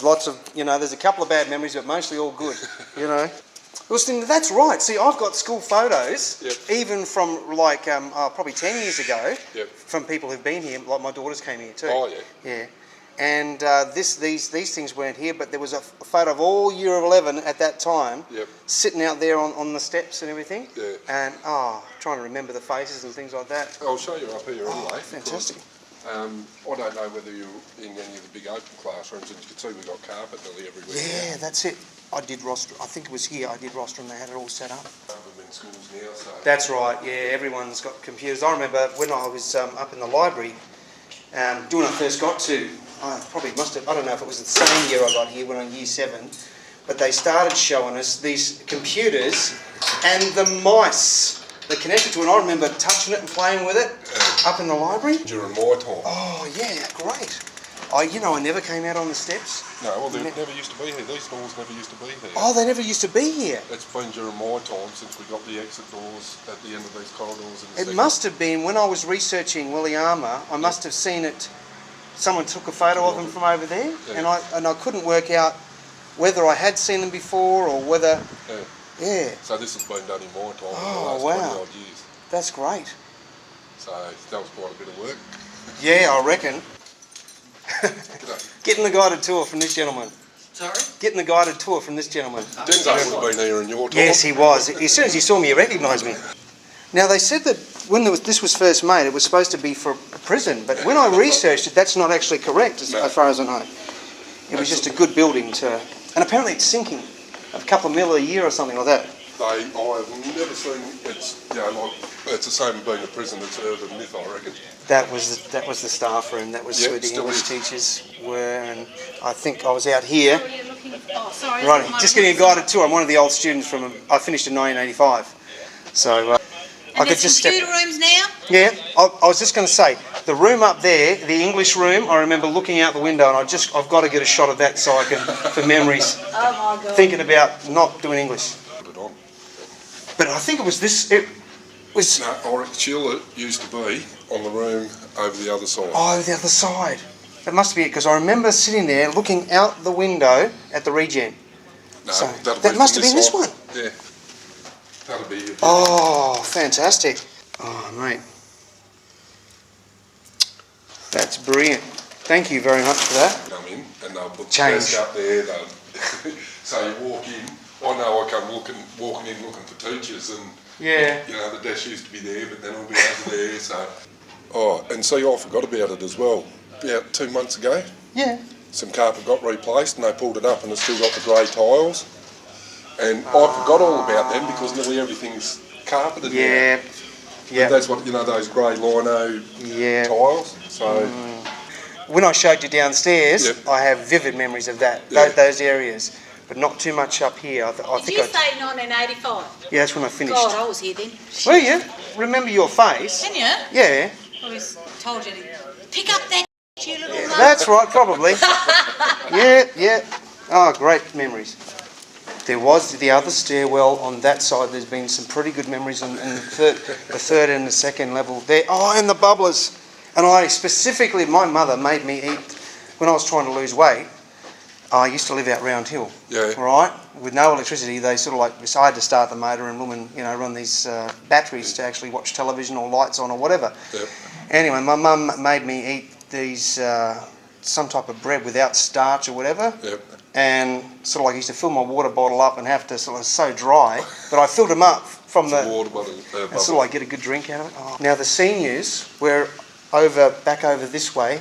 There's lots of, there's a couple of bad memories, but mostly all good, That's right. See, I've got school photos, even from like probably 10 years ago, from people who've been here. Like my daughters came here too. Oh yeah. Yeah. And these things weren't here, but there was a photo of all year of 11 at that time, sitting out there on the steps and everything. Yeah. And trying to remember the faces and things like that. I'll show you up here anyway. Fantastic. I don't know whether you're in any of the big open classrooms, and you can see we've got carpet nearly everywhere. Yeah, that's it. I did rostrum. I think it was here. I did rostrum. They had it all set up. In schools now, so. That's right. Yeah, everyone's got computers. I remember when I was up in the library, when I first got to. I probably must have. I don't know if it was the same year I got here when I was year 7, but they started showing us these computers and the mice that connected to it. And I remember touching it and playing with it up in the library. During my time. Oh yeah, great. I never came out on the steps. No, well, they never used to be here. These doors never used to be here. Oh, they never used to be here. It's been during my time since we got the exit doors at the end of these corridors. It must have been when I was researching Willyama. I must have seen it. Someone took a photo of them from over there, and I couldn't work out whether I had seen them before or whether. Yeah. So this has been done in my time. Oh, in the last 20 wow. odd years. That's great. So that was quite a bit of work. Yeah, I reckon. Getting the guided tour from this gentleman. Sorry? Getting the guided tour from this gentleman. Denzo would have been here in your time. Yes, he was. As soon as he saw me, he recognised me. Now, they said that when this was first made, it was supposed to be for a prison, but when I researched it, that's not actually correct, as far as I know. It was just a good building to... And apparently it's sinking. A couple of mil a year or something like that. I've never seen... It's the same as being a prison. It's urban myth, I reckon. That was the staff room. That was where the English teachers were, and I think I was out here. Oh, sorry. Right, just getting a guided tour. I'm one of the old students from... I finished in 1985. So... And there's computer rooms now? Yeah, I was just going to say, the room up there, the English room, I remember looking out the window and I've got to get a shot of that so I can, for memories, oh my God. Thinking about not doing English. Put it on. But I think it was this, it was... No, Oric Chiller used to be on the room over the other side. Oh, the other side. That must be it, because I remember sitting there looking out the window at the regen. No, so that must have been this one. Yeah. That'll be your... Oh, fantastic. Oh, mate. That's brilliant. Thank you very much for that. Come in and they'll book the Change. desk up there. So you walk in. I know I come walking in looking for teachers and the desk used to be there, but then I'll be over there. So. Oh, and see, I forgot about it as well. About 2 months ago. Yeah. Some carpet got replaced and they pulled it up and it's still got the grey tiles. And I forgot all about them because nearly everything's carpeted now. Yeah. That's what, those grey lino tiles. So when I showed you downstairs, I have vivid memories of that, those areas, but not too much up here. I Did think you say 1985? Yeah, that's when I finished. God, I was here then. Were you? Remember your face? Can you? Yeah. I always told you to pick up that you little mum. That's right, probably. Yeah. Oh, great memories. There was the other stairwell on that side. There's been some pretty good memories on the third and the second level there. Oh, and the bubblers. And I specifically, my mother made me eat, when I was trying to lose weight, I used to live out Round Hill. Yeah. Right? With no electricity, they sort of decided to start the motor and women, run these batteries to actually watch television or lights on or whatever. Yep. Anyway, my mum made me eat these, some type of bread without starch or whatever. Yep. And sort of used to fill my water bottle up and have to so dry, but I filled them up from the water bottle, and sort of get a good drink out of it. Oh. Now the seniors were back over this way.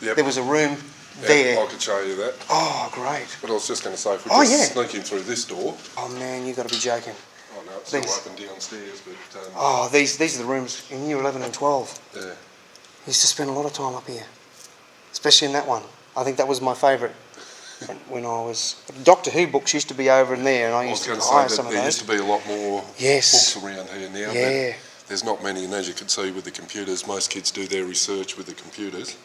Yep. There was a room there. I could show you that. Oh, great. But I was just going to say, if we're just sneaking through this door. Oh man, you've got to be joking. Oh no, it's still up and downstairs, but. These are the rooms in year 11 and 12. Yeah. I used to spend a lot of time up here, especially in that one. I think that was my favourite. When I was... Doctor Who books used to be over in there and I used to hire some of those. There used to be a lot more books around here now. Yeah. But there's not many, and as you can see with the computers, most kids do their research with the computers.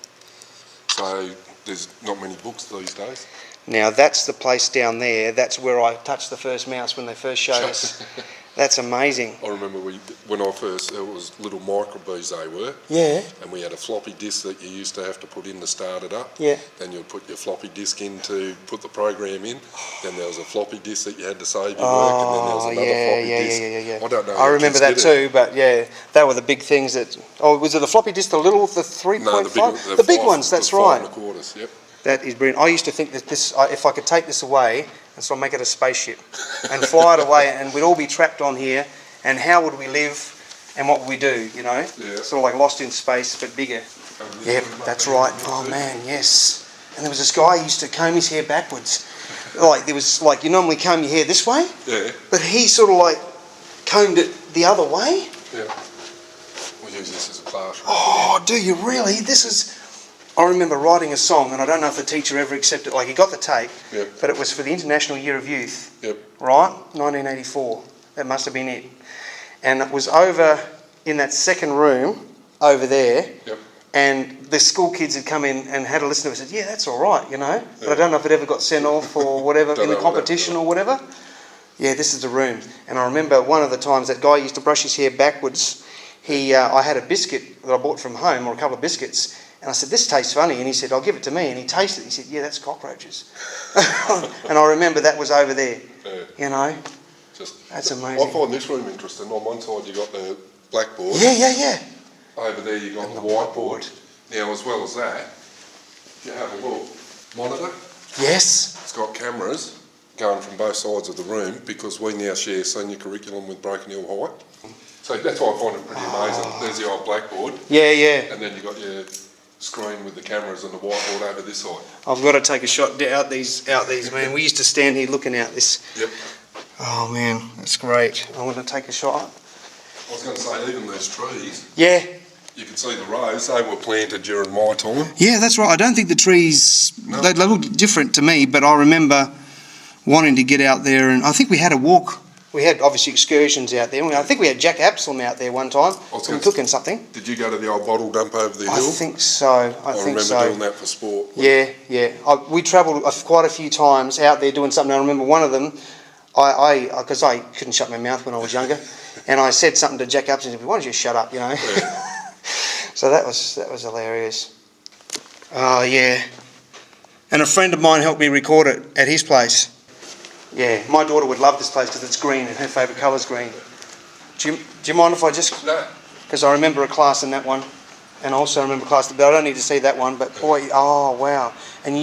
So there's not many books these days. Now that's the place down there. That's where I touched the first mouse when they first showed us. That's amazing. I remember when I first, it was little microbees they were. Yeah. And we had a floppy disk that you used to have to put in to start it up. Yeah. Then you'd put your floppy disk in to put the program in. Then there was a floppy disk that you had to save your work, and then there was another floppy disk. Yeah. I don't know. I remember that too, but yeah, they were the big things that. Oh, was it the floppy disk, the 3.5? No, the big ones. That's right. 5 1/4. Yep. That is brilliant. I used to think that this, if I could take this away and sort of make it a spaceship and fly it away, and we'd all be trapped on here, and how would we live, and what would we do? You know, sort of like Lost in Space but bigger. Yep, that's right. Oh man, yes. And there was this guy who used to comb his hair backwards. Like there was like you normally comb your hair this way, but he sort of like combed it the other way. Yeah. We use this as a classroom. Oh, do you really? This is. I remember writing a song, and I don't know if the teacher ever accepted. Like he got the tape, but it was for the International Year of Youth. Yep. Right, 1984. That must have been it. And it was over in that second room over there. Yep. And the school kids had come in and had a listen to it and said, yeah, that's all right, you know. But I don't know if it ever got sent off or whatever in the competition or whatever. Yeah, this is the room. And I remember one of the times that guy used to brush his hair backwards. I had a biscuit that I bought from home, or a couple of biscuits, and I said, this tastes funny. And he said, I'll give it to me. And he tasted it. He said, yeah, that's cockroaches. And I remember that was over there, you know. That's amazing. I find this room interesting. On one side you got the blackboard. Yeah. Over there you got the whiteboard. Now, as well as that, if you have a look, monitor. Yes. It's got cameras going from both sides of the room because we now share senior curriculum with Broken Hill High. So that's why I find it pretty amazing. There's the old blackboard. Yeah. And then you got your screen with the cameras and the whiteboard over this side. I've got to take a shot out these, man. We used to stand here looking out this. Yep. Oh man, that's great. I want to take a shot. I was going to say, even these trees. Yeah. You can see the rows, they were planted during my time. Yeah, that's right. I don't think the trees, they look different to me, but I remember wanting to get out there, and I think we had a walk. We had obviously excursions out there. I think we had Jack Absalom out there one time. We were cooking something. Did you go to the old bottle dump over the hill? I think so. I remember doing that for sport. Yeah. We travelled quite a few times out there doing something. I remember one of them, because I couldn't shut my mouth when I was younger, and I said something to Jack Absalom, and he said, why don't you shut up, you know? Yeah. So that was hilarious. Oh yeah. And a friend of mine helped me record it at his place. Yeah, my daughter would love this place because it's green and her favourite colour's green. Do you mind if I just... No. Because I remember a class in that one, and I also remember a class, but I don't need to see that one, but boy, oh wow. And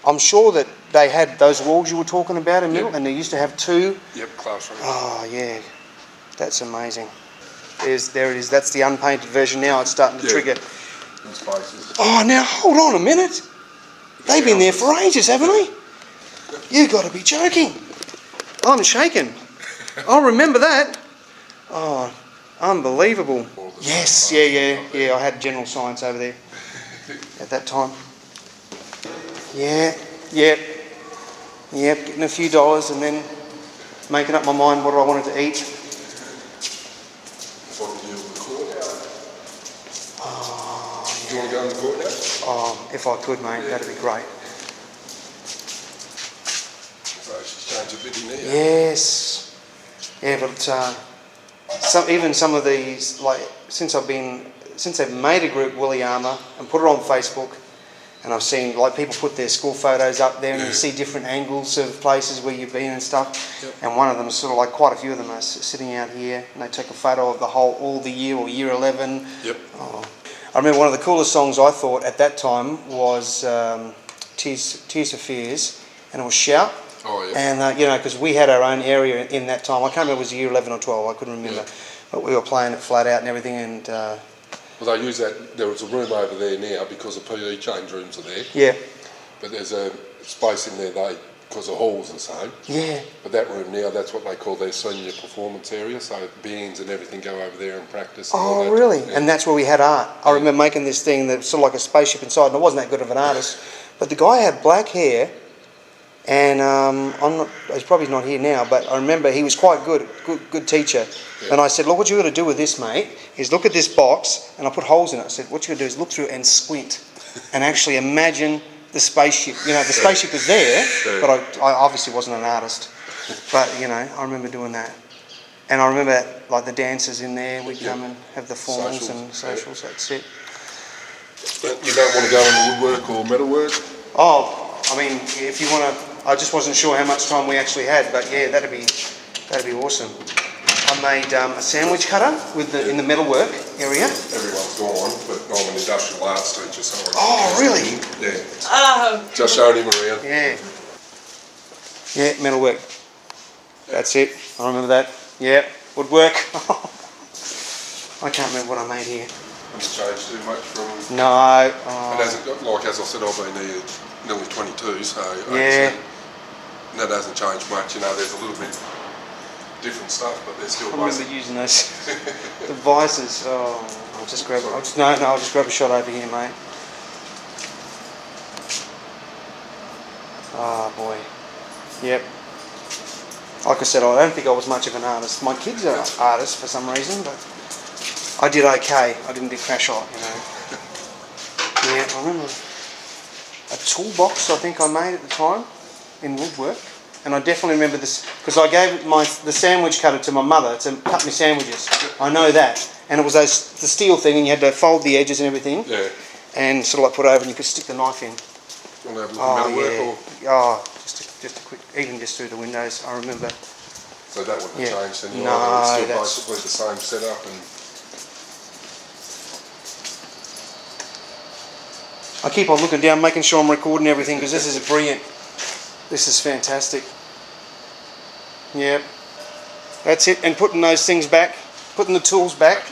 I'm sure that they had those walls you were talking about in middle, and they used to have two. Yep, classroom. Oh yeah, that's amazing. There it is, that's the unpainted version now, it's starting to trigger. In spaces. Oh, now hold on a minute. They've been there for ages, haven't they? You've got to be joking. I'm shaking. I remember that. Oh, unbelievable. Yes, yeah. I had general science over there at that time. Yep. Getting a few dollars and then making up my mind what I wanted to eat. Do you want to go in the courthouse? Oh, if I could, mate, that'd be great. So she's changed a bit in there. Yes. Yeah, but some of these, like since they've made a group, Willyama, and put it on Facebook, and I've seen like people put their school photos up there, and you see different angles of places where you've been and stuff. Yep. And one of them is sort of like quite a few of them are sitting out here, and they take a photo of all the year or year 11. Yep. Oh. I remember one of the coolest songs I thought at that time was Tears for Fears, and it was Shout. Oh, yeah. And, because we had our own area in that time. I can't remember if it was year 11 or 12, I couldn't remember. Yeah. But we were playing it flat out and everything. And well, they use that, there was a room over there now because the PE change rooms are there. Yeah. But there's a space in there, because the hall's the same. Yeah. But that room now, that's what they call their senior performance area, so bands and everything go over there and practice. Oh, really? Yeah. And that's where we had art. I remember making this thing that's sort of like a spaceship inside, and I wasn't that good of an artist. But the guy had black hair, and he's probably not here now, but I remember he was quite good teacher. Yeah. And I said, look, what you got to do with this, mate, is look at this box, and I put holes in it. I said, what you got to do is look through and squint, and actually imagine the spaceship. The spaceship was there, but I obviously wasn't an artist. But, I remember doing that. And I remember like the dancers in there would come and have the formals and socials. That's it. You don't want to go into woodwork or metalwork? Oh, I mean, if you want to, I just wasn't sure how much time we actually had, but yeah, that'd be awesome. I made a sandwich cutter in the metalwork area. Everyone's gone, but I'm an industrial arts teacher, so. Oh, really? Yeah. Oh. Just showing him around. Yeah. Yeah, metalwork. That's it. I remember that. Yeah, woodwork. I can't remember what I made here. It's changed too much from. No. It hasn't got, like as I said, I've been here nearly 22, so. Yeah. That hasn't changed much. You know, there's a little bit different stuff, but there's still. I remember using those devices. Oh, I'll just grab. I'll just grab a shot over here, mate. Oh boy. Yep. Like I said, I don't think I was much of an artist. My kids are artists for some reason, but I did okay. I didn't do crash out, you know. Yeah, I remember a toolbox I think I made at the time in woodwork. And I definitely remember this, because I gave the sandwich cutter to my mother to cut me sandwiches. I know that. And it was the steel thing, and you had to fold the edges and everything. Yeah. And sort of like put over, and you could stick the knife in. You want to have a look at metalwork? Oh, just a quick, even just through the windows, I remember. So that wouldn't have changed then? No, it's still that's basically the same setup and. I keep on looking down, making sure I'm recording everything, because this is brilliant. This is fantastic. Yep. That's it. And putting those things back, putting the tools back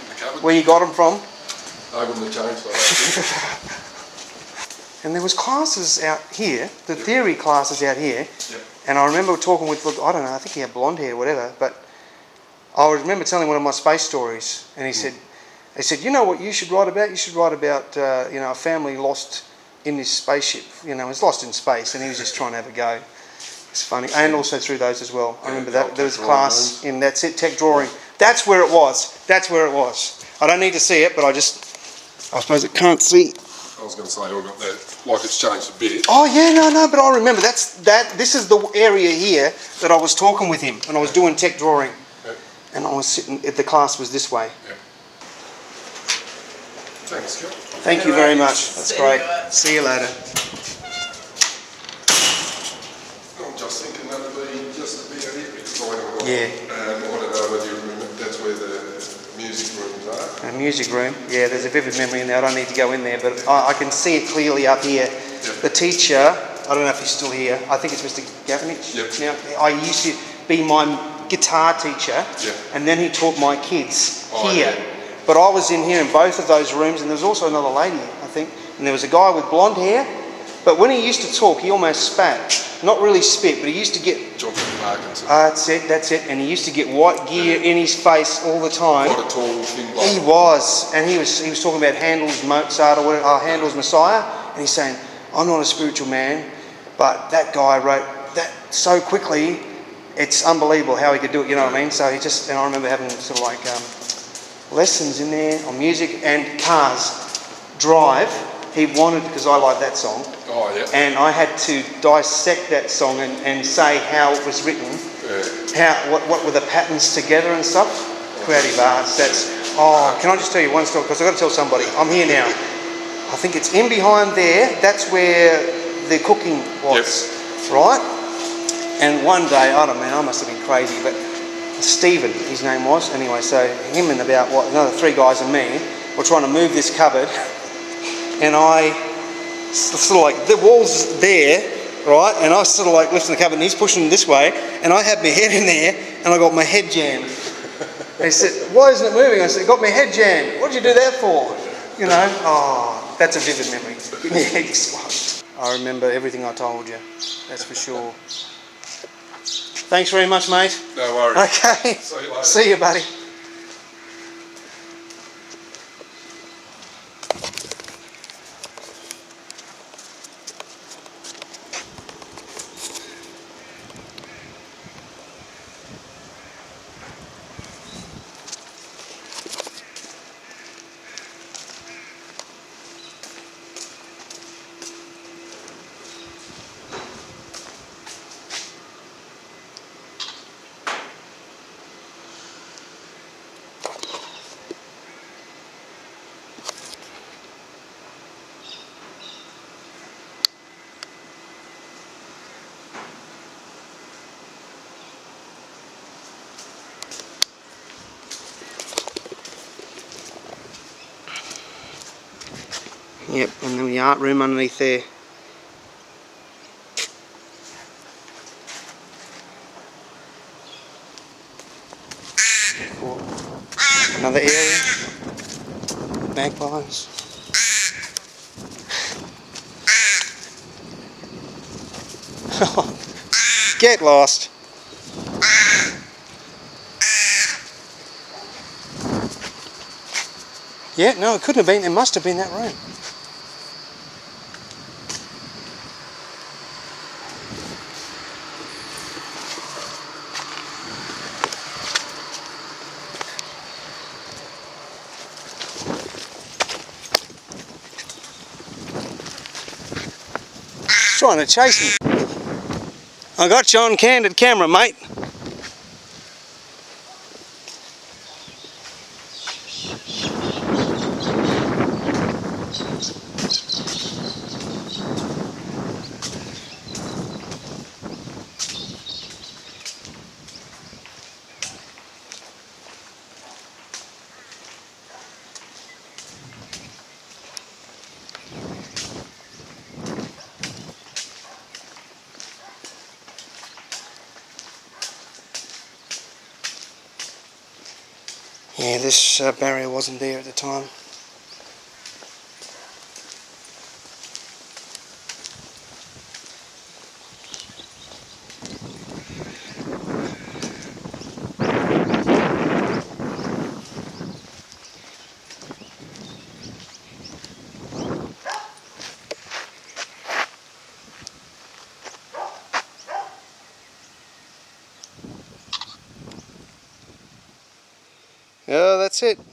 where you got them from. I wouldn't have changed like that. And there was classes out here, the theory classes out here. Yep. And I remember talking with, I don't know, I think he had blonde hair or whatever, but I remember telling one of my space stories, and he said, you know what you should write about? You should write about, a family lost in this spaceship. You know, it's lost in space, and he was just trying to have a go. It's funny. And also through those as well. I remember that. There was a class in, that's it, tech drawing. That's where it was. That's where it was. I don't need to see it, but I suppose it can't see. I was going to say, I've got that, like it's changed a bit. Oh yeah, no, but I remember this is the area here that I was talking with him when I was doing tech drawing. Yep. And I was sitting, the class was this way. Yep. Thanks, Scott. Thank you very much. That's great. See you later. I'm just thinking that'll be just a bit of it because I haven't got. Yeah. I don't know whether you remember, that's where the music rooms are. A music room. Yeah, there's a vivid memory in there. I don't need to go in there, but I can see it clearly up here. Yep. The teacher, I don't know if he's still here. I think it's Mr. Gavinich. Yep. Now, I used to be my guitar teacher, Yep. and then he taught my kids here. Yeah. But I was in here in both of those rooms, and there was also another lady, I think, and there was a guy with blonde hair. But when he used to talk, he almost spat. Not really spit, but he used to get... Johnson Parkinson. That's it. And he used to get white gear in his face all the time. Quite a tall, thin bloke. He was. And he was talking about Handel's Mozart or whatever, Handel's Messiah. And he's saying, I'm not a spiritual man, but that guy wrote that so quickly, it's unbelievable how he could do it, you know what I mean? So and I remember having sort of like lessons in there on music and cars. Drive. He wanted, because I like that song. Oh, yeah. And I had to dissect that song and say how it was written, what were the patterns together and stuff. Creative arts, can I just tell you one story, because I've got to tell somebody, I'm here now. I think it's in behind there, that's where the cooking was, right? And one day, I don't know, I must have been crazy, but Stephen, his name was, anyway, so him and about, another 3 guys and me were trying to move this cupboard, and I sort of like, the wall's there, right, and I sort of like lifting the cupboard and he's pushing this way, and I had my head in there and I got my head jammed. And he said, why isn't it moving? I said, got my head jammed. What did you do that for? You know, that's a vivid memory. Give me a head explode. I remember everything I told you, that's for sure. Thanks very much, mate. No worries. Okay. See you later. See you, buddy. Yep, and then the art room underneath there. Another area. Magpies. Get lost. Yeah, no, it couldn't have been. It must have been that room. Trying to chase me. I got you on candid camera, mate. Yeah, this barrier wasn't there at the time. Oh, that's it.